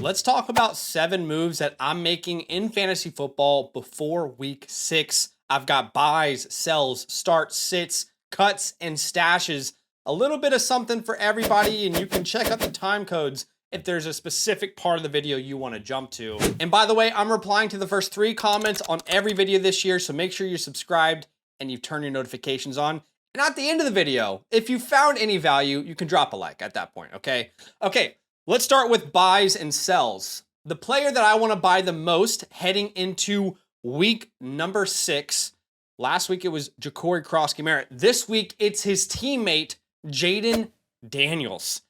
Let's talk about 7 moves that I'm making in fantasy football before week 6. I've got buys, sells, starts, sits, cuts, and stashes. A little bit of something for everybody, and you can check out the time codes if there's a specific part of the video you want to jump to. And by the way, I'm replying to the first 3 comments on every video this year, so make sure you're subscribed and you've turned your notifications on. And at the end of the video, if you found any value, you can drop a like at that point, okay? Okay, let's start with buys and sells. The player that I want to buy the most heading into week number 6. Last week it was Ja'Cory Cross-Merritt. This week it's his teammate, Jayden Daniels.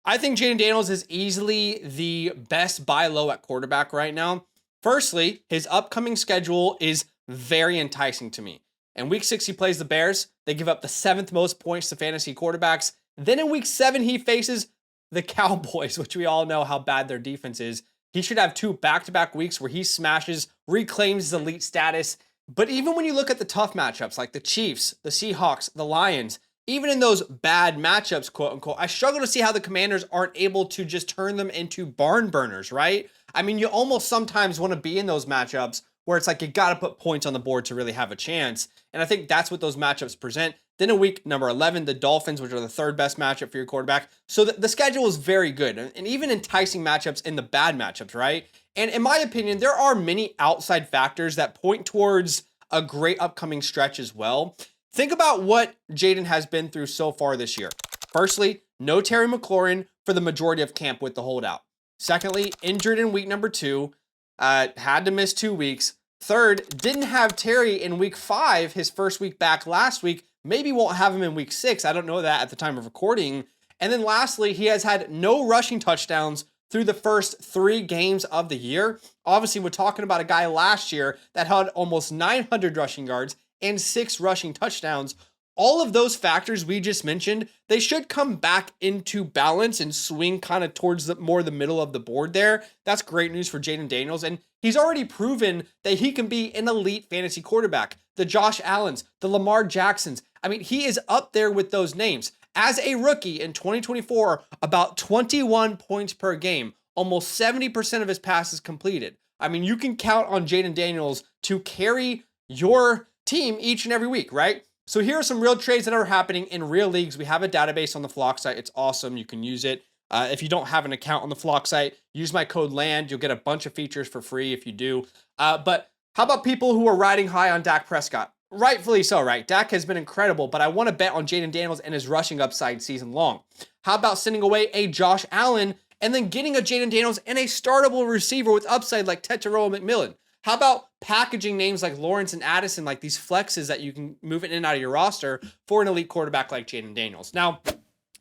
I think Jayden Daniels is easily the best buy low at quarterback right now. Firstly, his upcoming schedule is very enticing to me. In week 6, he plays the Bears. They give up the 7th most points to fantasy quarterbacks. Then in week 7, he faces the Cowboys, which we all know how bad their defense is. He should have 2 back-to-back weeks where he smashes, reclaims his elite status. But even when you look at the tough matchups like the Chiefs, the Seahawks, the Lions, even in those bad matchups, quote unquote, I struggle to see how the Commanders aren't able to just turn them into barn burners, right? I mean, you almost sometimes want to be in those matchups where it's like you got to put points on the board to really have a chance. And I think that's what those matchups present. Then in week number 11, the Dolphins, which are the 3rd best matchup for your quarterback. So the schedule is very good and even enticing matchups in the bad matchups, right? And in my opinion, there are many outside factors that point towards a great upcoming stretch as well. Think about what Jayden has been through so far this year. Firstly, no Terry McLaurin for the majority of camp with the holdout. Secondly, injured in week number 2, had to miss 2 weeks. Third, didn't have Terry in week 5, his first week back last week. Maybe won't have him in week 6. I don't know that at the time of recording. And then lastly, he has had no rushing touchdowns through the first 3 games of the year. Obviously, we're talking about a guy last year that had almost 900 rushing yards and 6 rushing touchdowns. All of those factors we just mentioned, they should come back into balance and swing kind of towards the middle of the board there. That's great news for Jayden Daniels. And he's already proven that he can be an elite fantasy quarterback. The Josh Allens, the Lamar Jacksons. I mean, he is up there with those names. As a rookie in 2024, about 21 points per game, almost 70% of his passes completed. I mean, you can count on Jayden Daniels to carry your team each and every week, right? So here are some real trades that are happening in real leagues. We have a database on the Flock site. It's awesome. You can use it. If you don't have an account on the Flock site, use my code LAND. You'll get a bunch of features for free if you do. But how about people who are riding high on Dak Prescott? Rightfully so, right? Dak has been incredible, but I want to bet on Jayden Daniels and his rushing upside season long. How about sending away a Josh Allen and then getting a Jayden Daniels and a startable receiver with upside like Tetairoa McMillan? How about packaging names like Lawrence and Addison, like these flexes that you can move in and out of your roster for an elite quarterback like Jayden Daniels? Now,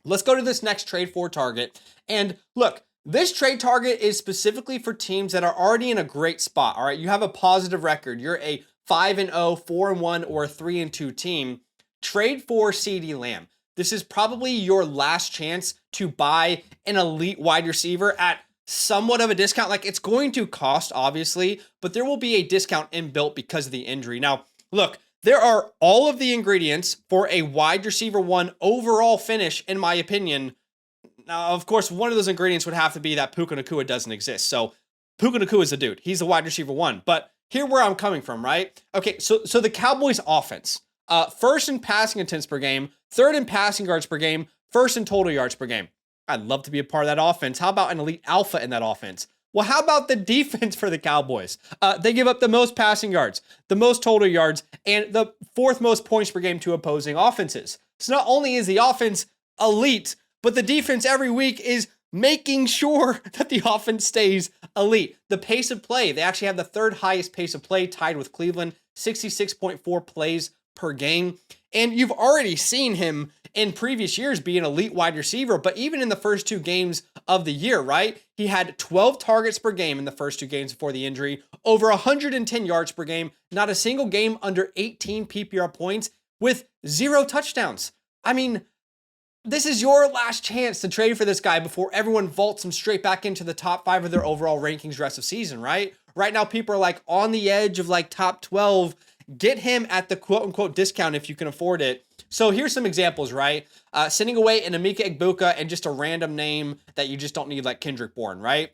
let's go to this next trade for target. And look, this trade target is specifically for teams that are already in a great spot, all right? You have a positive record. You're a 5-0, 4-1, or a 3-2 team. Trade for CeeDee Lamb. This is probably your last chance to buy an elite wide receiver at somewhat of a discount. Like, it's going to cost, obviously, but there will be a discount inbuilt because of the injury. Now, look, there are all of the ingredients for a wide receiver 1 overall finish, in my opinion. Now, of course, one of those ingredients would have to be that Puka Nacua doesn't exist. So Puka Nacua is the dude. He's the wide receiver 1. But here where I'm coming from, right? Okay, so the Cowboys offense, 1st in passing attempts per game, 3rd in passing yards per game, 1st in total yards per game. I'd love to be a part of that offense. How about an elite alpha in that offense? Well, how about the defense for the Cowboys? They give up the most passing yards, the most total yards, and the 4th most points per game to opposing offenses. So not only is the offense elite, but the defense every week is making sure that the offense stays elite. The pace of play, they actually have the 3rd highest pace of play, tied with Cleveland, 66.4 plays per game. And you've already seen him in previous years be an elite wide receiver, but even in the first 2 games of the year, right? He had 12 targets per game in the first 2 games before the injury, over 110 yards per game, not a single game under 18 PPR points with 0 touchdowns. I mean, this is your last chance to trade for this guy before everyone vaults him straight back into the top 5 of their overall rankings rest of season, right? Right now, people are like on the edge of like top 12. Get him at the quote unquote discount if you can afford it. So here's some examples, right? Sending away an Emeka Egbuka and just a random name that you just don't need, like Kendrick Bourne, right?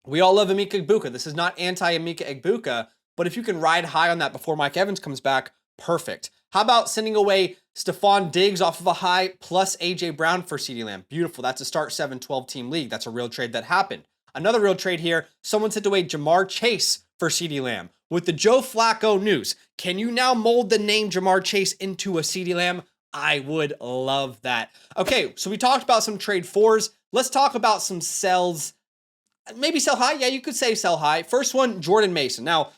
We all love Emeka Egbuka. This is not anti-Emeka Egbuka, but if you can ride high on that before Mike Evans comes back, perfect. How about sending away Stephon Diggs off of a high plus A.J. Brown for CeeDee Lamb? Beautiful. That's a start 7-12 team league. That's a real trade that happened. Another real trade here, someone sent away Jamar Chase for CeeDee Lamb. With the Joe Flacco news, can you now mold the name Jamar Chase into a CeeDee Lamb? I would love that. Okay, so we talked about some trade fours. Let's talk about some sells. Maybe sell high. Yeah, you could say sell high. First one, Jordan Mason. Now,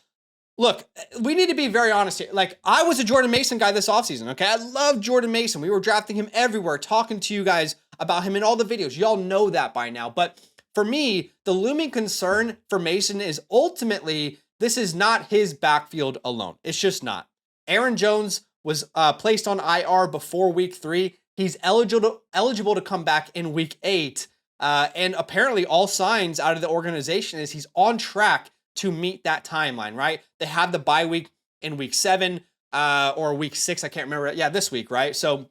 look, we need to be very honest here. Like, I was a Jordan Mason guy this offseason, okay? I love Jordan Mason. We were drafting him everywhere, talking to you guys about him in all the videos. Y'all know that by now. But for me, the looming concern for Mason is ultimately this is not his backfield alone. It's just not. Aaron Jones was placed on IR before week 3. He's eligible to come back in week 8. And apparently all signs out of the organization is he's on track to meet that timeline, right? They have the bye week in week 7 or week 6. I can't remember. Yeah, this week, right? So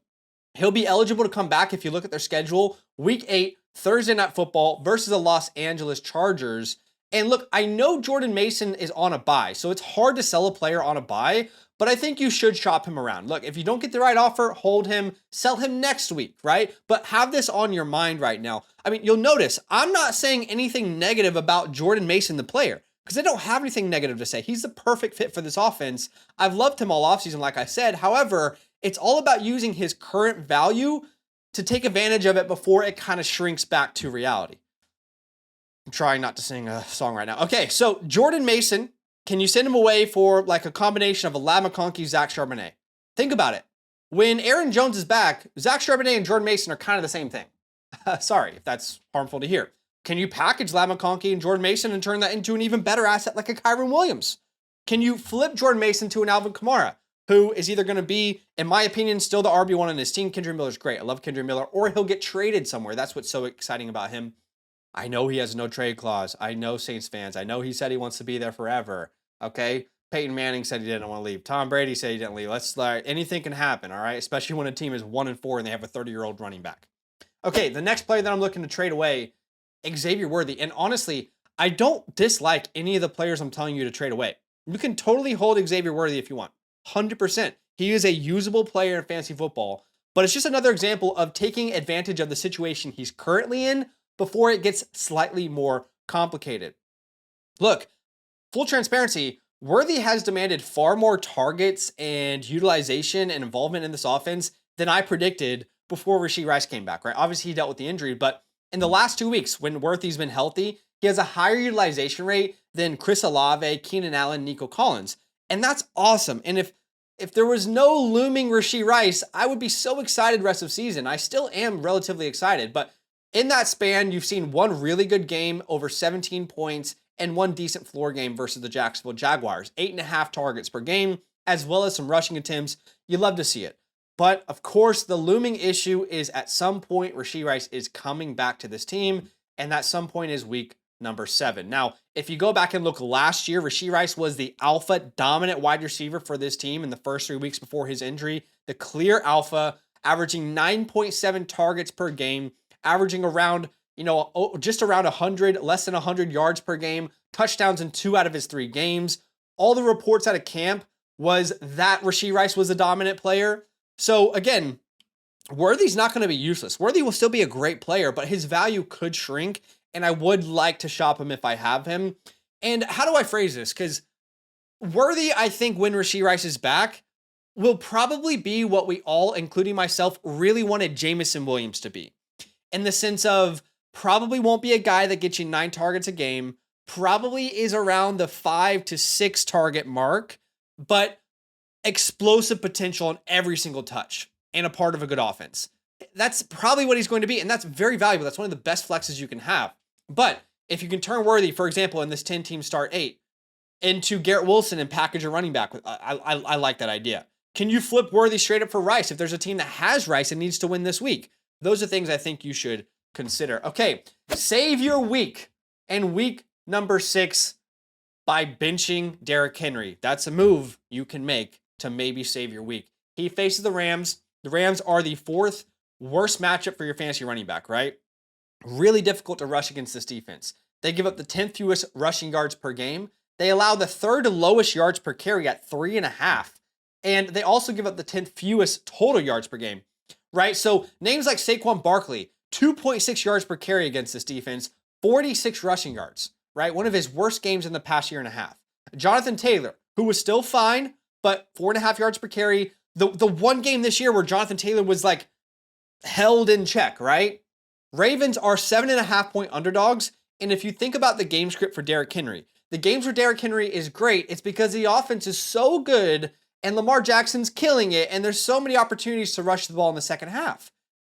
he'll be eligible to come back if you look at their schedule. Week 8, Thursday Night Football versus the Los Angeles Chargers. And look, I know Jordan Mason is on a bye, so it's hard to sell a player on a bye, but I think you should shop him around. Look, if you don't get the right offer, hold him, sell him next week, right? But have this on your mind right now. I mean, you'll notice I'm not saying anything negative about Jordan Mason, the player, because I don't have anything negative to say. He's the perfect fit for this offense. I've loved him all offseason, like I said. However, it's all about using his current value to take advantage of it before it kind of shrinks back to reality. I'm trying not to sing a song right now. Okay, so Jordan Mason, can you send him away for like a combination of a Ladd McConkey, Zach Charbonnet? Think about it. When Aaron Jones is back, Zach Charbonnet and Jordan Mason are kind of the same thing. Sorry if that's harmful to hear. Can you package Ladd McConkey and Jordan Mason and turn that into an even better asset like a Kyren Williams? Can you flip Jordan Mason to an Alvin Kamara, who is either going to be, in my opinion, still the RB1 on his team? Kendrick Miller's great. I love Kendrick Miller. Or he'll get traded somewhere. That's what's so exciting about him. I know he has no trade clause. I know Saints fans. I know he said he wants to be there forever. Okay? Peyton Manning said he didn't want to leave. Tom Brady said he didn't leave. Anything can happen, all right? Especially when a team is 1-4 and they have a 30-year-old running back. Okay, the next player that I'm looking to trade away, Xavier Worthy. And honestly, I don't dislike any of the players I'm telling you to trade away. You can totally hold Xavier Worthy if you want. 100%. He is a usable player in fantasy football, but it's just another example of taking advantage of the situation he's currently in before it gets slightly more complicated. Look, full transparency, Worthy has demanded far more targets and utilization and involvement in this offense than I predicted before Rashee Rice came back, right? Obviously, he dealt with the injury, but in the last 2 weeks, when Worthy's been healthy, he has a higher utilization rate than Chris Olave, Keenan Allen, Nico Collins. And that's awesome. And if there was no looming Rashee Rice, I would be so excited rest of season. I still am relatively excited, but in that span, you've seen one really good game over 17 points and one decent floor game versus the Jacksonville Jaguars. 8.5 targets per game, as well as some rushing attempts. You love to see it. But of course, the looming issue is at some point, Rashee Rice is coming back to this team, and that some point is week number 7. Now, if you go back and look last year, Rashee Rice was the alpha dominant wide receiver for this team in the first 3 weeks before his injury. The clear alpha, averaging 9.7 targets per game, averaging around, just around 100, less than 100 yards per game, touchdowns in 2 out of his 3 games. All the reports out of camp was that Rashee Rice was a dominant player. So again, Worthy's not going to be useless. Worthy will still be a great player, but his value could shrink, and I would like to shop him if I have him. And how do I phrase this? Because Worthy, I think when Rashee Rice is back, will probably be what we all, including myself, really wanted Jameson Williams to be. In the sense of probably won't be a guy that gets you 9 targets a game, probably is around the 5 to 6 target mark, but explosive potential on every single touch and a part of a good offense. That's probably what he's going to be, and that's very valuable. That's one of the best flexes you can have. But if you can turn Worthy, for example, in this 10-team start 8, into Garrett Wilson and package a running back, I like that idea. Can you flip Worthy straight up for Rice if there's a team that has Rice and needs to win this week? Those are things I think you should consider. Okay, save your week and week number 6 by benching Derrick Henry. That's a move you can make to maybe save your week. He faces the Rams. The Rams are the 4th worst matchup for your fantasy running back, right? Really difficult to rush against this defense. They give up the 10th fewest rushing yards per game. They allow the third lowest yards per carry at 3.5. And they also give up the 10th fewest total yards per game, right? So names like Saquon Barkley, 2.6 yards per carry against this defense, 46 rushing yards, right? One of his worst games in the past year and a half. Jonathan Taylor, who was still fine, but 4.5 yards per carry. The one game this year where Jonathan Taylor was like held in check, right? Ravens are 7.5-point underdogs. And if you think about the game script for Derrick Henry, the games where Derrick Henry is great, it's because the offense is so good and Lamar Jackson's killing it, and there's so many opportunities to rush the ball in the second half.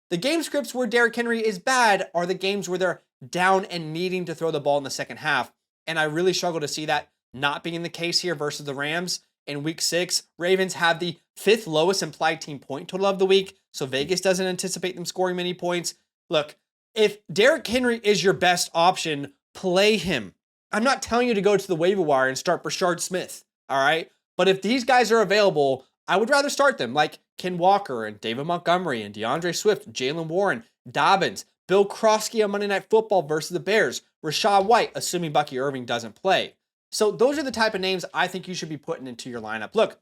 The game scripts where Derrick Henry is bad are the games where they're down and needing to throw the ball in the second half. And I really struggle to see that not being the case here versus the Rams. In week 6, Ravens have the 5th lowest implied team point total of the week, so Vegas doesn't anticipate them scoring many points. Look, if Derrick Henry is your best option, play him. I'm not telling you to go to the waiver wire and start Brashard Smith, all right? But if these guys are available, I would rather start them, like Ken Walker and David Montgomery and DeAndre Swift, Jalen Warren, Dobbins, Bill Krosky on Monday Night Football versus the Bears, Rachaad White, assuming Bucky Irving doesn't play. So those are the type of names I think you should be putting into your lineup. Look,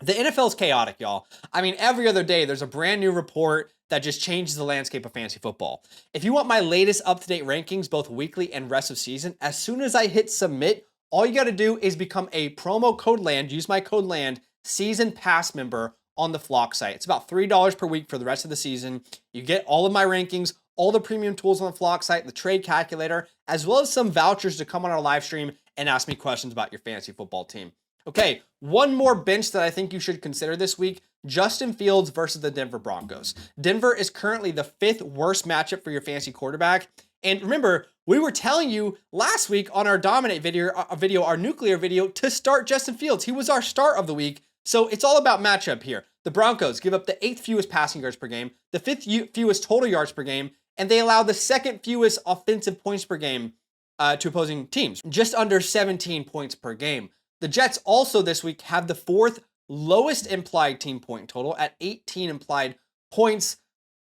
the NFL is chaotic, y'all. I mean, every other day, there's a brand new report that just changes the landscape of fantasy football. If you want my latest up-to-date rankings, both weekly and rest of season, as soon as I hit submit, all you got to do is become a promo code LAND, use my code LAND, season pass member on the Flock site. It's about $3 per week for the rest of the season. You get all of my rankings, all the premium tools on the Flock site, the trade calculator, as well as some vouchers to come on our live stream and ask me questions about your fantasy football team. Okay, one more bench that I think you should consider this week, Justin Fields versus the Denver Broncos. Denver is currently the 5th worst matchup for your fantasy quarterback. And remember, we were telling you last week on our Dominate video, our nuclear video, to start Justin Fields. He was our start of the week. So it's all about matchup here. The Broncos give up the 8th fewest passing yards per game, the 5th fewest total yards per game, and they allow the 2nd fewest offensive points per game to opposing teams, just under 17 points per game. The Jets also this week have the 4th lowest implied team point total at 18 implied points.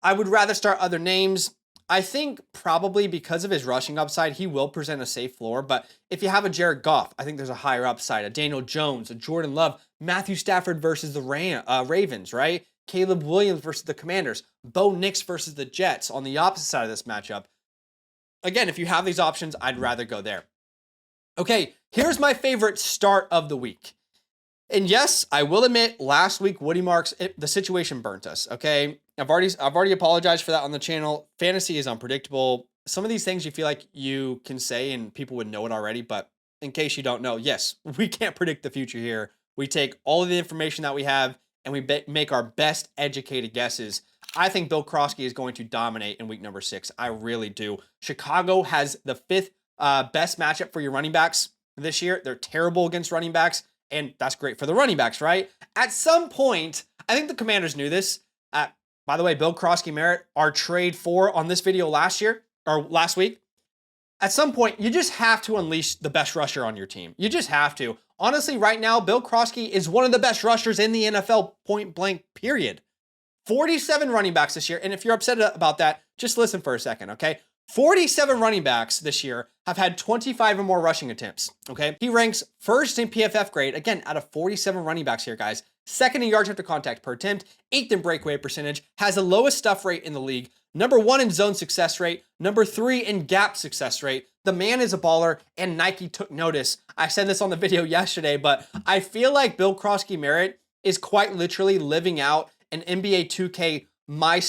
I would rather start other names. I think probably because of his rushing upside, he will present a safe floor. But if you have a Jared Goff, I think there's a higher upside. A Daniel Jones, a Jordan Love, Matthew Stafford versus the Ravens, right? Caleb Williams versus the Commanders, Bo Nix versus the Jets on the opposite side of this matchup. Again, if you have these options, I'd rather go there. Okay, here's my favorite start of the week. And yes, I will admit, last week, Woody Marks, the situation burnt us, okay? I've already apologized for that on the channel. Fantasy is unpredictable. Some of these things you feel like you can say and people would know it already, but in case you don't know, yes, we can't predict the future here. We take all of the information that we have and we make our best educated guesses. I think Bill Krosky is going to dominate in week number 6. I really do. Chicago has the 5th best matchup for your running backs this year. They're terrible against running backs, and that's great for the running backs, right? At some point, I think the Commanders knew this. By the way, Bill Krosky Merritt, our trade for on this video last week. At some point, you just have to unleash the best rusher on your team. You just have to. Honestly, right now, Bill Krosky is one of the best rushers in the NFL, point blank, period. 47 running backs this year, and if you're upset about that, just listen for a second, okay? 47 running backs this year have had 25 or more rushing attempts, okay? He ranks 1st in PFF grade, again, out of 47 running backs here, guys. 2nd in yards after contact per attempt, 8th in breakaway percentage, has the lowest stuff rate in the league, number 1 in zone success rate, number 3 in gap success rate. The man is a baller, and Nike took notice. I said this on the video yesterday, but I feel like Bill Krosky Merritt is quite literally living out an NBA 2K my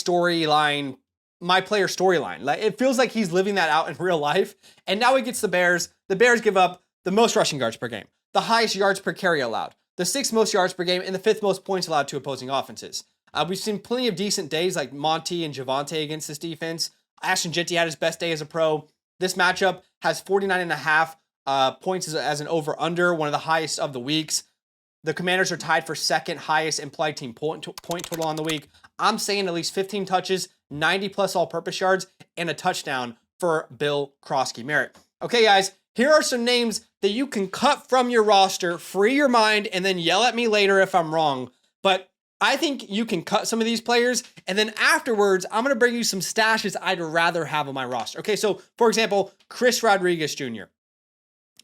player storyline. Like, it feels like he's living that out in real life. And now he gets the Bears. The Bears give up the most rushing yards per game, the highest yards per carry allowed, the 6th most yards per game, and the 5th most points allowed to opposing offenses. We've seen plenty of decent days like Monty and Javonte against this defense. Ashton Jitty had his best day as a pro. This matchup has 49.5 points as an over-under, one of the highest of the weeks. The Commanders are tied for 2nd highest implied team point total on the week. I'm saying at least 15 touches, 90 plus all-purpose yards, and a touchdown for Bill Krosky Merritt. Okay, guys, here are some names that you can cut from your roster, free your mind, and then yell at me later if I'm wrong. But I think you can cut some of these players, and then afterwards, I'm going to bring you some stashes I'd rather have on my roster. Okay, so for example, Chris Rodriguez Jr.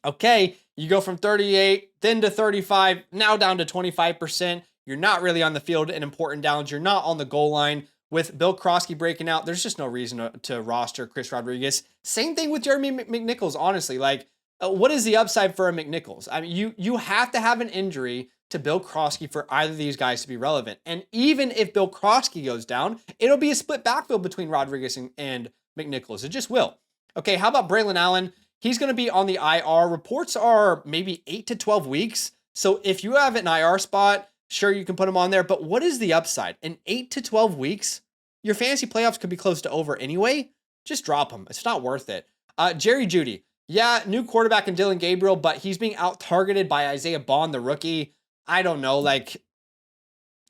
Okay, you go from 38, then to 35, now down to 25%. You're not really on the field in important downs. You're not on the goal line. With Bill Krosky breaking out, there's just no reason to roster Chris Rodriguez. Same thing with Jeremy McNichols, honestly. Like, what is the upside for a McNichols? I mean, you have to have an injury to Bill Krosky for either of these guys to be relevant. And even if Bill Krosky goes down, it'll be a split backfield between Rodriguez and McNichols. It just will. Okay, how about Braylon Allen? He's going to be on the IR. Reports are maybe 8 to 12 weeks. So if you have an IR spot, sure, you can put him on there. But what is the upside? In 8 to 12 weeks, your fantasy playoffs could be close to over anyway. Just drop him. It's not worth it. Jerry Jeudy. Yeah, new quarterback in Dylan Gabriel, but he's being out-targeted by Isaiah Bond, the rookie. I don't know. Like,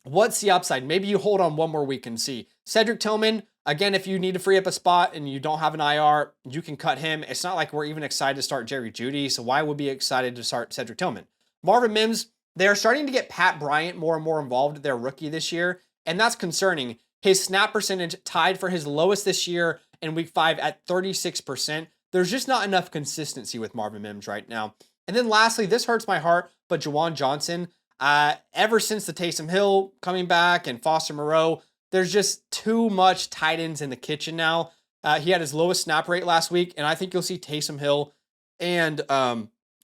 what's the upside? Maybe you hold on one more week and see. Cedric Tillman, again, if you need to free up a spot and you don't have an IR, you can cut him. It's not like we're even excited to start Jerry Jeudy, so why would we be excited to start Cedric Tillman? Marvin Mims, they're starting to get Pat Bryant more and more involved. Their rookie this year, and that's concerning. His snap percentage tied for his lowest this year in week 5 at 36%. There's just not enough consistency with Marvin Mims right now. And then lastly, this hurts my heart, but Juwan Johnson, ever since the Taysom Hill coming back and Foster Moreau, there's just too much tight ends in the kitchen now. He had his lowest snap rate last week, and I think you'll see Taysom Hill and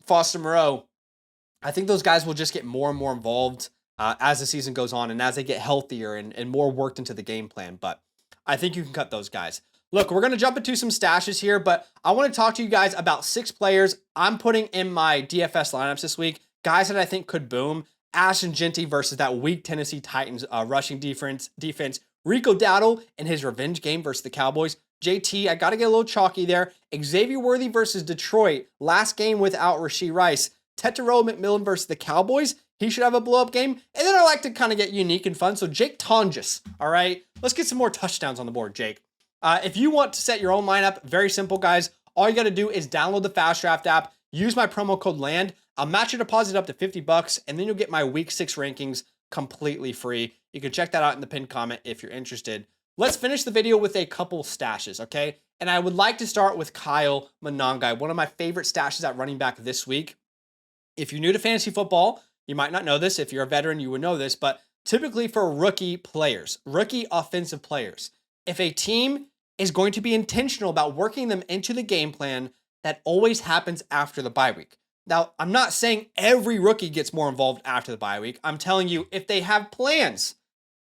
Foster Moreau. I think those guys will just get more and more involved as the season goes on and as they get healthier and more worked into the game plan. But I think you can cut those guys. Look, we're going to jump into some stashes here, but I want to talk to you guys about 6 players I'm putting in my DFS lineups this week. Guys that I think could boom. Ashton Jeanty versus that weak Tennessee Titans rushing defense. Rico Dowdle in his revenge game versus the Cowboys. JT, I got to get a little chalky there. Xavier Worthy versus Detroit. Last game without Rashee Rice. Tetairoa McMillan versus the Cowboys. He should have a blow-up game. And then I like to kind of get unique and fun. So Jake Tonjes, all right? Let's get some more touchdowns on the board, Jake. If you want to set your own lineup, very simple, guys. All you got to do is download the FastDraft app, use my promo code LAND. I'll match your deposit up to $50, and then you'll get my week 6 rankings completely free. You can check that out in the pinned comment if you're interested. Let's finish the video with a couple stashes, okay? And I would like to start with Kyle Monangai, one of my favorite stashes at running back this week. If you're new to fantasy football, you might not know this. If you're a veteran, you would know this, but typically for rookie players, rookie offensive players, if a team is going to be intentional about working them into the game plan, that always happens after the bye week. Now, I'm not saying every rookie gets more involved after the bye week. I'm telling you, if they have plans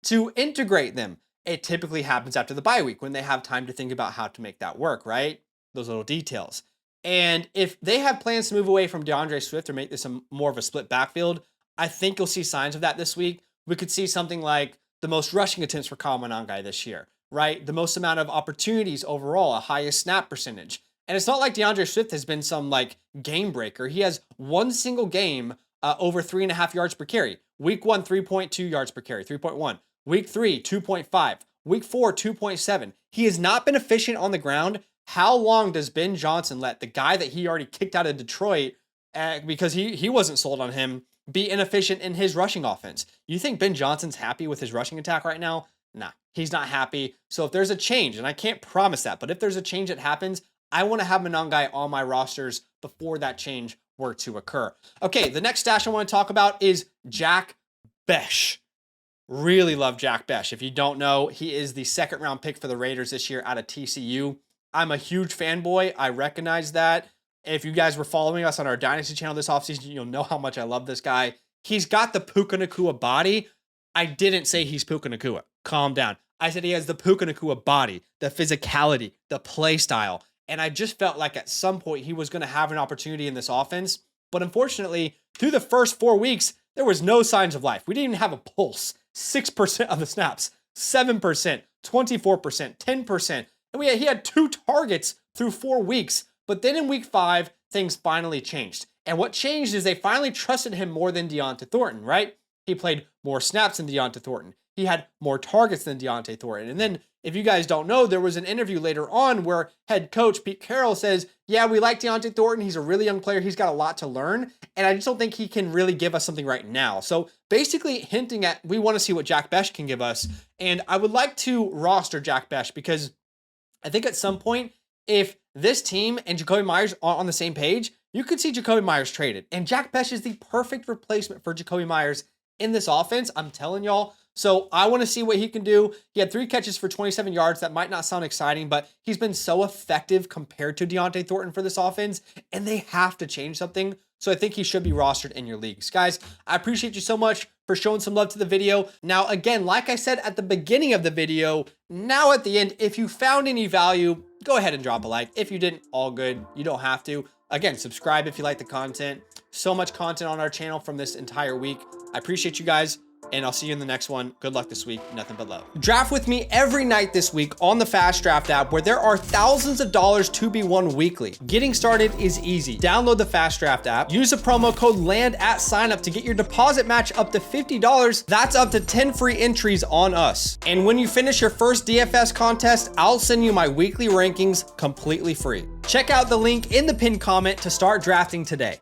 to integrate them, it typically happens after the bye week when they have time to think about how to make that work, right? Those little details. And if they have plans to move away from DeAndre Swift or make this more of a split backfield, I think you'll see signs of that this week. We could see something like the most rushing attempts for Kyle Monangai this year, right? The most amount of opportunities overall, a highest snap percentage. And it's not like DeAndre Swift has been some like game breaker. He has one single game over 3.5 yards per carry. Week 1, 3.2 yards per carry, 3.1. Week 3, 2.5. Week 4, 2.7. He has not been efficient on the ground. How long does Ben Johnson let the guy that he already kicked out of Detroit because he wasn't sold on him be inefficient in his rushing offense? You think Ben Johnson's happy with his rushing attack right now? Nah, he's not happy. So if there's a change, and I can't promise that, but if there's a change that happens, I want to have Monangai on my rosters before that change were to occur. Okay, the next stash I want to talk about is Jack Bech. Really love Jack Bech. If you don't know, he is the 2nd round pick for the Raiders this year out of TCU. I'm a huge fanboy. I recognize that. If you guys were following us on our Dynasty channel this offseason, you'll know how much I love this guy. He's got the Puka Nacua body. I didn't say he's Puka Nacua. Calm down. I said he has the Puka Nacua body, the physicality, the play style. And I just felt like at some point he was going to have an opportunity in this offense. But unfortunately, through the first 4 weeks, there was no signs of life. We didn't even have a pulse. 6% of the snaps, 7%, 24%, 10%. And he had 2 targets through 4 weeks. But then in week 5, things finally changed. And what changed is they finally trusted him more than Deonta Thornton, right? He played more snaps than Deonta Thornton. he had more targets than Deontay Thornton. And then if you guys don't know, there was an interview later on where head coach Pete Carroll says, yeah, we like Deontay Thornton. He's a really young player. He's got a lot to learn. And I just don't think he can really give us something right now. So basically hinting at, we want to see what Jack Bech can give us. And I would like to roster Jack Bech because I think at some point, if this team and Jacoby Myers are on the same page, you could see Jacoby Myers traded. And Jack Bech is the perfect replacement for Jacoby Myers in this offense. I'm telling y'all. So I want to see what he can do. He had 3 catches for 27 yards. That might not sound exciting, but he's been so effective compared to Deontay Thornton for this offense, and they have to change something. So I think he should be rostered in your leagues. Guys, I appreciate you so much for showing some love to the video. Now, again, like I said at the beginning of the video, now at the end, if you found any value, go ahead and drop a like. If you didn't, all good. You don't have to. Again, subscribe if you like the content. So much content on our channel from this entire week. I appreciate you guys, and I'll see you in the next one. Good luck this week. Nothing but love. Draft with me every night this week on the FastDraft app, where there are thousands of dollars to be won weekly. Getting started is easy. Download the FastDraft app. Use the promo code LAND at signup to get your deposit match up to $50. That's up to 10 free entries on us. And when you finish your first DFS contest, I'll send you my weekly rankings completely free. Check out the link in the pinned comment to start drafting today.